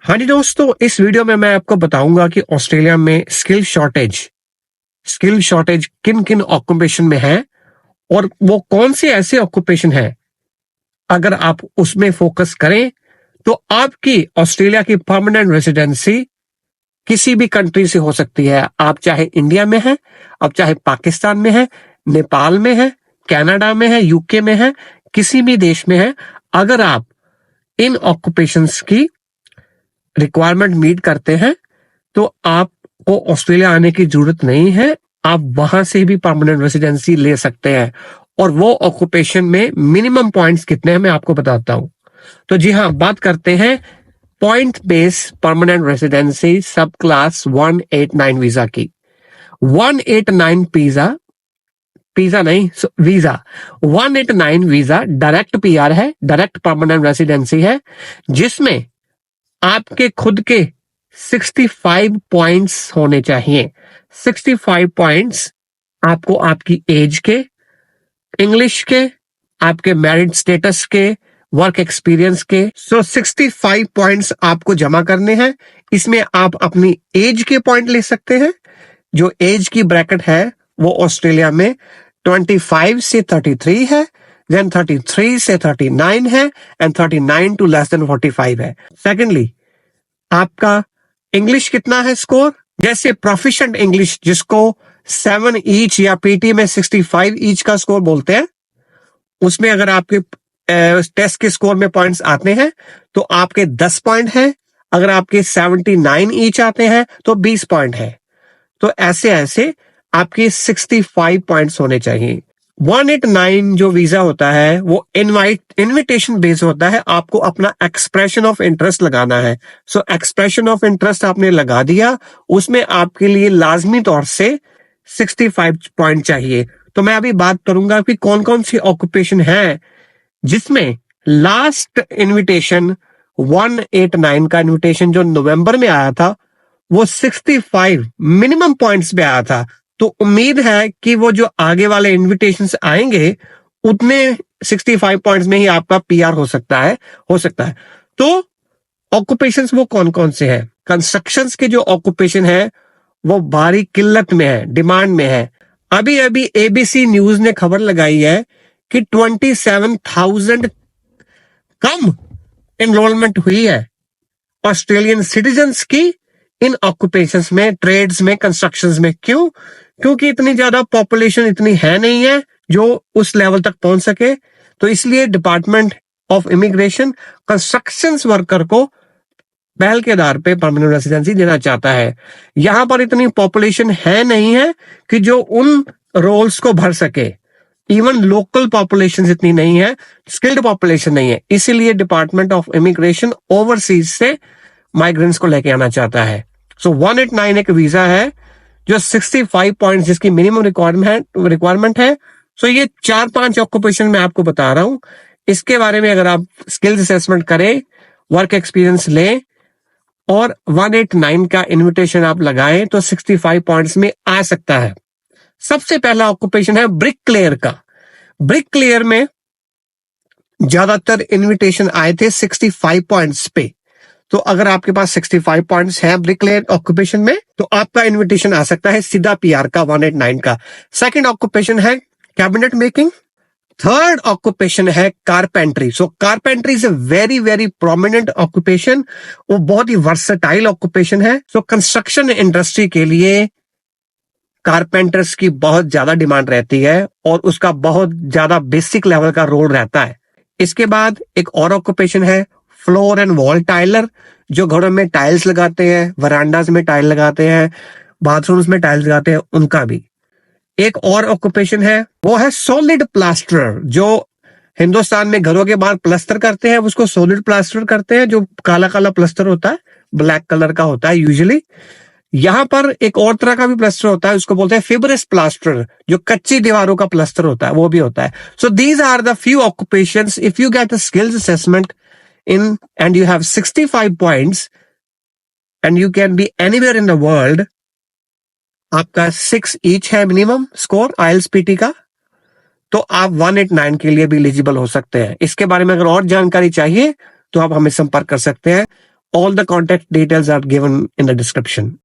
हाँ जी दोस्तों, इस वीडियो में मैं आपको बताऊंगा कि ऑस्ट्रेलिया में स्किल शॉर्टेज किन किन ऑक्यूपेशन में है और वो कौन से ऐसे ऑक्यूपेशन है अगर आप उसमें फोकस करें तो आपकी ऑस्ट्रेलिया की परमानेंट रेसिडेंसी किसी भी कंट्री से हो सकती है। आप चाहे इंडिया में है, आप चाहे पाकिस्तान में है, नेपाल में है, कनाडा में है, यूके में है, किसी भी देश में है। अगर आप इन ऑक्यूपेशंस की रिक्वायरमेंट मीट करते हैं तो आपको ऑस्ट्रेलिया आने की जरूरत नहीं है, आप वहां से भी परमानेंट रेसिडेंसी ले सकते हैं। और वो ऑक्यूपेशन में मिनिमम पॉइंट्स कितने हैं मैं आपको बताता हूं। तो जी हाँ, बात करते हैं पॉइंट बेस परमानेंट रेसिडेंसी सब क्लास 189 वीजा की। 189 वीजा 189 वीजा डायरेक्ट पीआर है, डायरेक्ट परमानेंट रेसिडेंसी है, जिसमें आपके खुद के 65 पॉइंट्स होने चाहिए। 65 पॉइंट्स आपको आपकी एज के, इंग्लिश के, आपके मैरिड स्टेटस के, वर्क एक्सपीरियंस के। 65 पॉइंट्स आपको जमा करने हैं। इसमें आप अपनी एज के पॉइंट ले सकते हैं। जो एज की ब्रैकेट है वो ऑस्ट्रेलिया में 25 से 33 है, देन 33 से 39 है, एंड 39 टू लेस देन 45 है। सेकेंडली, आपका इंग्लिश कितना है स्कोर, जैसे प्रोफिशिएंट इंग्लिश जिसको 7 ईच या पीटी में 65 ईच का स्कोर बोलते हैं, उसमें अगर आपके टेस्ट के स्कोर में पॉइंट्स आते हैं तो आपके 10 पॉइंट है। अगर आपके 79 ईच आते हैं तो 20 पॉइंट है। तो ऐसे ऐसे आपके 65 पॉइंट्स होने चाहिए। 189 जो वीजा होता है वो इनविटेशन बेस होता है। आपको अपना एक्सप्रेशन ऑफ इंटरेस्ट लगाना है। सो एक्सप्रेशन ऑफ इंटरेस्ट आपने लगा दिया, उसमें आपके लिए लाजमी तौर से 65 पॉइंट चाहिए। तो मैं अभी बात करूंगा कि कौन कौन सी ऑक्यूपेशन है जिसमें लास्ट इनविटेशन 189 का इनविटेशन जो नवंबर में आया था वो 65 मिनिमम पॉइंट्स पे आया था। तो उम्मीद है कि वो जो आगे वाले इनविटेशंस आएंगे उतने 65 पॉइंट्स में ही आपका पीआर हो सकता है। तो ऑक्यूपेशंस वो कौन कौन से हैं? कंस्ट्रक्शंस के जो ऑक्यूपेशन है वो भारी किल्लत में है, डिमांड में है। अभी अभी एबीसी न्यूज ने खबर लगाई है कि 27,000 कम एनरोलमेंट हुई है ऑस्ट्रेलियन सिटीजन्स की इन ऑक्यूपेशंस में, ट्रेड्स में, कंस्ट्रक्शंस में। क्यों? क्योंकि इतनी ज्यादा पॉपुलेशन इतनी है नहीं है जो उस लेवल तक पहुंच सके। तो इसलिए department of immigration constructions worker को पहल के आधार पे परमानेंट रेसिडेंसी देना चाहता है। यहां पर इतनी पॉपुलेशन है नहीं है कि जो उन रोल्स को भर सके। इवन लोकल पॉपुलेशन इतनी नहीं है, स्किल्ड पॉपुलेशन नहीं है। इसीलिए डिपार्टमेंट ऑफ इमिग्रेशन ओवरसीज से माइग्रेंट्स को लेके आना चाहता है। सो 189 एक वीजा है जो 65 पॉइंट्स जिसकी मिनिमम रिक्वायरमेंट है। सो ये 4-5 ऑक्यूपेशन मैं आपको बता रहा हूं। इसके बारे में अगर आप स्किल्स असेसमेंट करें, वर्क एक्सपीरियंस लें और 189 का इनविटेशन आप लगाएं तो 65 पॉइंट्स में आ सकता है। सबसे पहला ऑक्यूपेशन है ब्रिकलेयर का। ब्रिकलेयर में ज्यादातर इनविटेशन आए थे 65 पॉइंट्स पे। तो अगर आपके पास 65 पॉइंट्स हैं ब्रिकलेयर ऑक्यूपेशन में तो आपका इनविटेशन आ सकता है सीधा पीआर का 189 का। सेकंड ऑक्यूपेशन है कैबिनेट मेकिंग। थर्ड ऑक्यूपेशन है carpentry. So carpentry is a very very prominent occupation. वो बहुत ही वर्सेटाइल ऑक्यूपेशन है। सो कंस्ट्रक्शन इंडस्ट्री के लिए कारपेंटर्स की बहुत ज्यादा डिमांड रहती है और उसका बहुत ज्यादा बेसिक लेवल का रोल रहता है। इसके बाद एक और ऑक्यूपेशन है फ्लोर एंड वॉल टाइलर, जो घरों में टाइल्स लगाते हैं, वरांडाज में टाइल लगाते हैं, बाथरूम्स में टाइल्स लगाते हैं, उनका भी। एक और ऑक्यूपेशन है वो है सॉलिड प्लास्टरर। जो हिंदुस्तान में घरों के बाहर प्लास्टर करते हैं उसको सॉलिड प्लास्टर करते हैं, जो काला काला प्लास्टर होता है, ब्लैक कलर का होता है यूजुअली। यहां पर एक और तरह का भी प्लास्टर होता है, उसको बोलते हैं फिब्रस प्लास्टर, जो कच्ची दीवारों का प्लास्टर होता है, वो भी होता है। So these are the few occupations. If you get a skills assessment in and you have 65 points and you can be anywhere in the world, आपका 6 ईच है मिनिमम स्कोर आईएलटीएस पीटी का, तो आप 189 के लिए भी एलिजिबल हो सकते हैं। इसके बारे में अगर और जानकारी चाहिए तो आप हमें संपर्क कर सकते हैं। All the contact details are given in the description.